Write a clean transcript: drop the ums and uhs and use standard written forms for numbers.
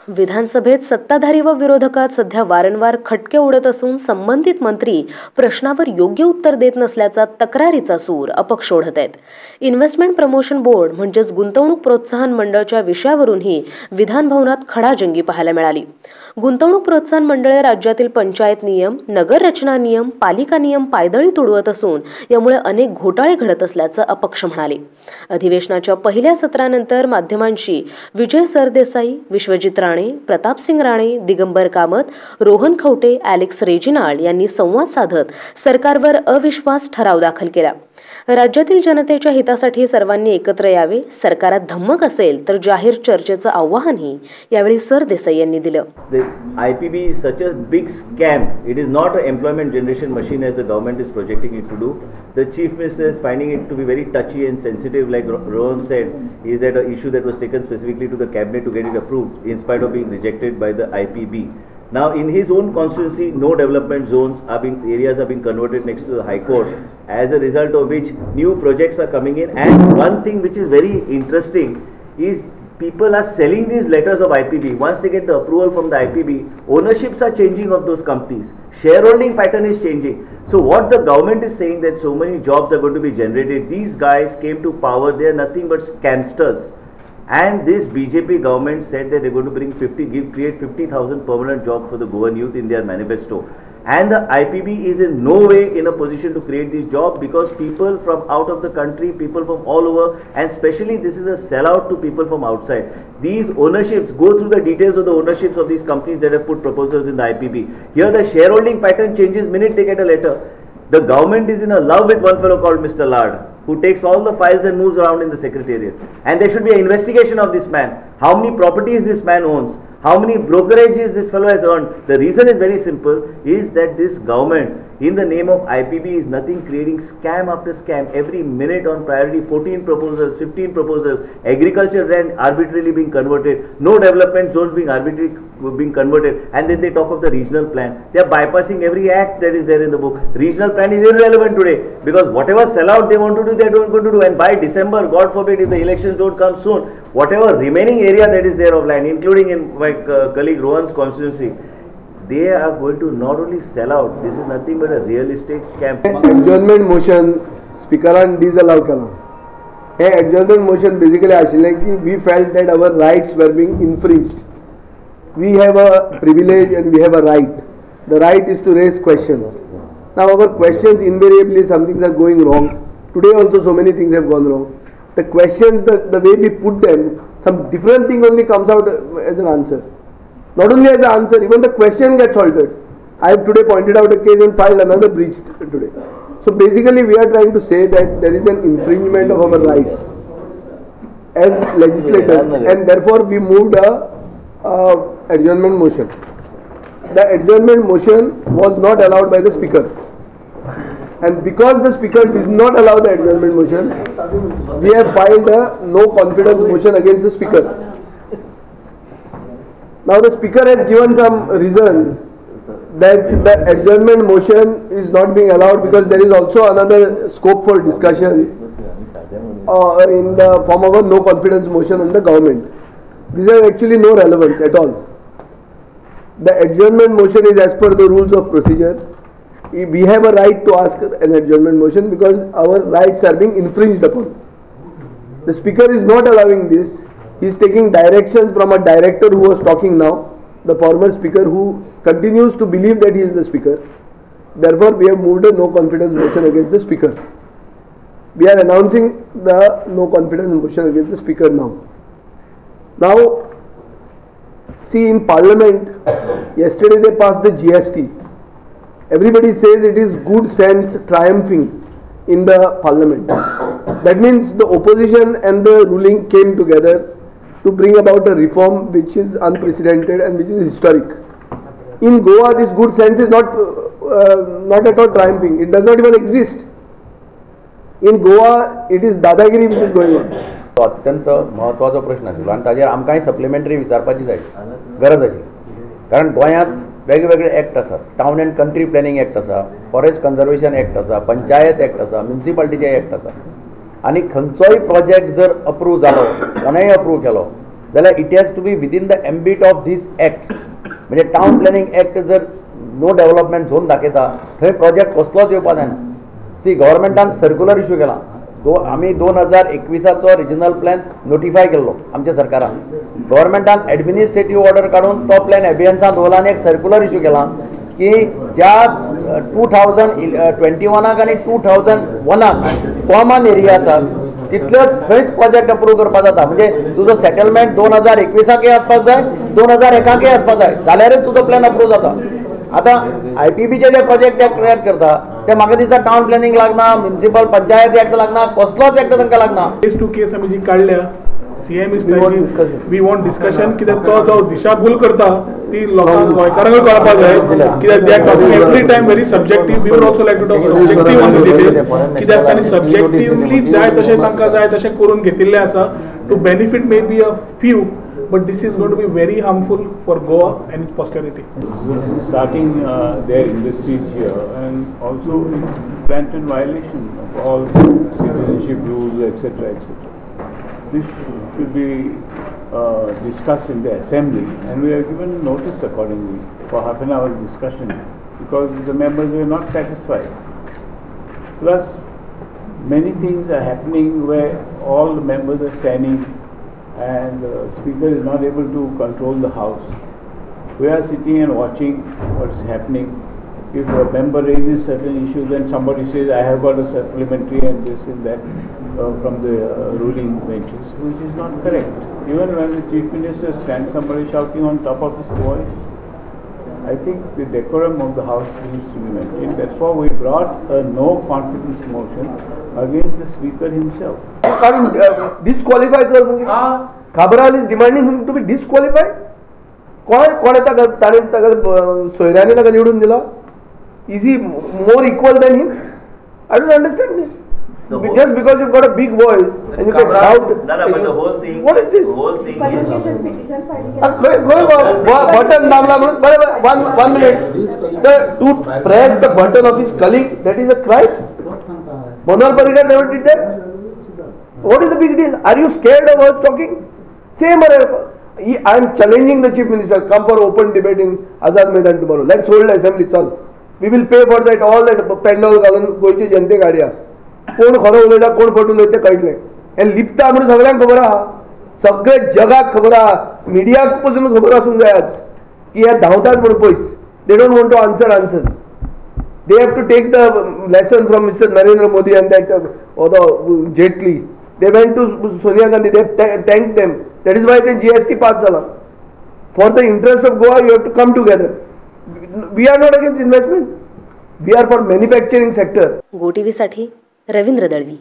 विधानसभेत सत्ताधारी व विरोधकात सध्या वारंवार खटके उडत असून संबंधित मंत्री प्रश्नावर योग्य उत्तर देत नसल्याचा तक्रारीचा सूर अपक्ष ओढत आहेत. इन्व्हेस्टमेंट प्रमोशन बोर्ड म्हणजेच गुंतवणूक प्रोत्साहन मंडळाच्या विषयावरूनही विधान भवनात खडाजंगी पाहायला मिळाली. गुंतवणूक प्रोत्साहन मंडळे राज्यातील पंचायत नियम, नगर रचना नियम, पालिका नियम पायदळी तुडवत असून यामुळे अनेक घोटाळे घडत असल्याचं अपक्ष म्हणाले. अधिवेशनाच्या पहिल्या सत्रानंतर माध्यमांशी विजय सरदेसाई, विश्वजित राणे, प्रतापसिंग राणे, दिगंबर कामत, रोहन खवटे, ॲलेक्स रेजिनाल्ड यांनी संवाद साधत सरकारवर अविश्वास ठराव दाखल केला. राज्यातील जनतेच्या हितासाठी सर्वांनी एकत्र यावे, सरकारात धम्मक असेल तर जाहीर चर्चेचं आव्हानही यावेळी सरदेसाई यांनी दिलं. IPB is such a big scam. It is not an employment generation machine as the government is projecting it to do. The Chief Minister is finding it to be very touchy and sensitive, like Rohan said, is that an issue that was taken specifically to the cabinet to get it approved in spite of being rejected by the IPB. Now in his own constituency, no development zones areas are being converted next to the High Court, as a result of which new projects are coming in. And one thing which is very interesting is people are selling these letters of IPB. Once they get the approval from the IPB, ownerships are changing of those companies. Shareholding pattern is changing. So what the government is saying that so many jobs are going to be generated. These guys came to power, they are nothing but scamsters. And this BJP government said that they're going to create 50,000 permanent jobs for the Goan youth in their manifesto. And the IPB is in no way in a position to create these jobs, because people from out of the country, people from all over, and especially this is a sellout to people from outside. These ownerships, go through the details of the ownerships of these companies that have put proposals in the IPB. Here the shareholding pattern changes minute they get a letter. The government is in a love with one fellow called Mr. Lard, who takes all the files and moves around in the secretariat. And there should be an investigation of this man. How many properties this man owns? How many brokerages this fellow has earned? The reason is very simple, is that this government in the name of IPB is nothing creating scam after scam. Every minute on priority, 14 proposals, 15 proposals, agriculture land arbitrarily being converted, no development zones being arbitrarily being converted, and then they talk of the regional plan. They are bypassing every act that is there in the book. Regional plan is irrelevant today, because whatever sellout they want to do, they are not going to do. And by December, God forbid, if the elections don't come soon, whatever remaining area that is there of land, including in my colleague Rohan's constituency, they are going to not only sell out, this is nothing but a real estate scam. Adjournment motion, speakeran disallow kala. Hey, adjournment motion basically ashile ki we felt that our rights were being infringed. We have a privilege and we have a right. The right is to raise questions. Now our questions, invariably some things are going wrong. Today also so many things have gone wrong. The questions, the way we put them, some different thing only comes out as an answer. Not only as an answer, even the question gets altered. I have today pointed out a case and filed another breach today. So basically we are trying to say that there is an infringement of our rights as legislators, and therefore we moved a adjournment motion. The adjournment motion was not allowed by the speaker, and because the speaker did not allow the adjournment motion, we have filed a no confidence motion against the speaker. Now the speaker has given some reasons that the adjournment motion is not being allowed because there is also another scope for discussion in the form of a no confidence motion on the government. These are actually no relevance at all. The adjournment motion is as per the rules of procedure. We have a right to ask an adjournment motion because our rights are being infringed upon. The speaker is not allowing this. He is taking directions from a director who was talking now, the former speaker, who continues to believe that he is the speaker. Therefore, we have moved a no confidence motion against the speaker. We are announcing the no confidence motion against the speaker now. Now, see, in Parliament, yesterday they passed the GST. Everybody says it is good sense triumphing in the Parliament. That means the opposition and the ruling came together to bring about a reform which is unprecedented and which is historic. In Goa, this good sense is not at all triumphing. It does not even exist. In Goa, it is dadagiri which is going on. अत्यंत महत्वाचो प्रश्न आशिल्लो आनी ताजेर आमकांय supplementary विचारपाची जाय गरज आशिल्ली. कारण गोंयांत वेगवेगळे एक्ट आसात. Town and country planning act आसा, फॉरेस्ट कन्जर्वेशन एक्ट आसा, पंचायत एक्ट आसा, म्युनिसिपालिटीचे एक्ट आसा. आनी खंयचोय प्रोजेक्ट जर अप्रूव जालो, कोणेय अप्रूव केलो, जाल्यार it has to be within the ambit of this acts. म्हणजे टावन प्लॅनिंग एक्ट जर नो डेव्हलपमेंट झोन दाखयता थंय प्रोजेक्ट कसलोच येवपा जायना. सी गव्हर्मेंटान सर्क्युलर इश्यू केला. आमी 2021चो रिजनल प्लॅन नोटिफाय केल्लो आमच्या सरकारान. गव्हर्मेंटान एडमिनिस्ट्रेटीव ऑर्डर काडून तो प्लॅन एबियन्सांत दवरला आनी एक सर्क्युलर इश्यू केला की ज्या 2021 आनी 2001 कॉमन एरिया आसात तितलेच थंयच प्रोजेक्ट अप्रूव करपाक जाता. म्हणजे तुजो सेटलमेंट 2021 आसपाक जाय, 2001 आसपाक जाय, जाल्यारच तुजो प्लॅन अप्रूव जाता. आतां IPBचे जे प्रोजेक्ट ते क्रिएट करता ते म्हाका दिसता टावन प्लॅनिंग लागना, म्युनिसिपल पंचायत एक्ट लागना, कसलोच एक्ट तांकां लागना. केस टू केस आमी जी काडल्या CM is we want discussion कित्याक तो जो दिशाभूल करता ती लोकांक गोंयकारांक कळपाक जाय कित्याक they are talking every time very subjective. We would also like to talk subjective on the details कित्याक तांणी सब्जेक्टिव्हली जाय तशें तांकां जाय तशें करून घेतिल्लें आसा to benefit may be a few. But this is going to be very harmful for Goa and its posterity. Starting their industries here and also in blatant violation of all citizenship rules, etc., etc. This should be discussed in the assembly, and we have given notice accordingly for half an hour discussion because the members were not satisfied. Plus, many things are happening where all the members are standing and the speaker is not able to control the house. We are sitting and watching what is happening. If a member raises certain issues, then somebody says, I have got a supplementary and this and that from the ruling benches, which is not correct. Even when the Chief Minister stands, somebody shouting on top of his voice. I think the decorum of the House needs to be maintained. That's why we brought a no confidence motion against the Speaker himself. Disqualify Cabral is demanding him to be disqualified. कोण सोयऱ्याने ताका निवडून दिला? Is he more equal than him? I don't understand this. Just because you've got a big voice and you can shout. But the whole thing. What is this? The whole thing. Button दाबला. 1 minute. To press the button of his colleague, that is a crime. Manoj Parrikar never did that. What is the big deal? Are you scared of us talking? Same. I am challenging the Chief Minister. Come for open debate in Azad Maidan tomorrow. Let's hold the assembly. We will pay for that. All that pendal घालून गोयची जनतेक हाडया. कोण खरो उलयता कोण फट उलयता कळटलें. हे लिपता म्हणून सगळ्यांक खबर आहा. सगळे जगाक खबर आहा. मिडियाक पसून खबर आसूंक जाय आज की हे धांवतात म्हणून पयस. They don't want to answer answers. They have to take the lesson from Mr. Narendra Modi and that or the Jaitley. They went to Sonia Gandhi. They have thanked them. That is why the GST passed zala. For the interest of Goa, you have to come together. We are not against investment. We are for manufacturing sector. GOTV साठी रवींद्र दळवी.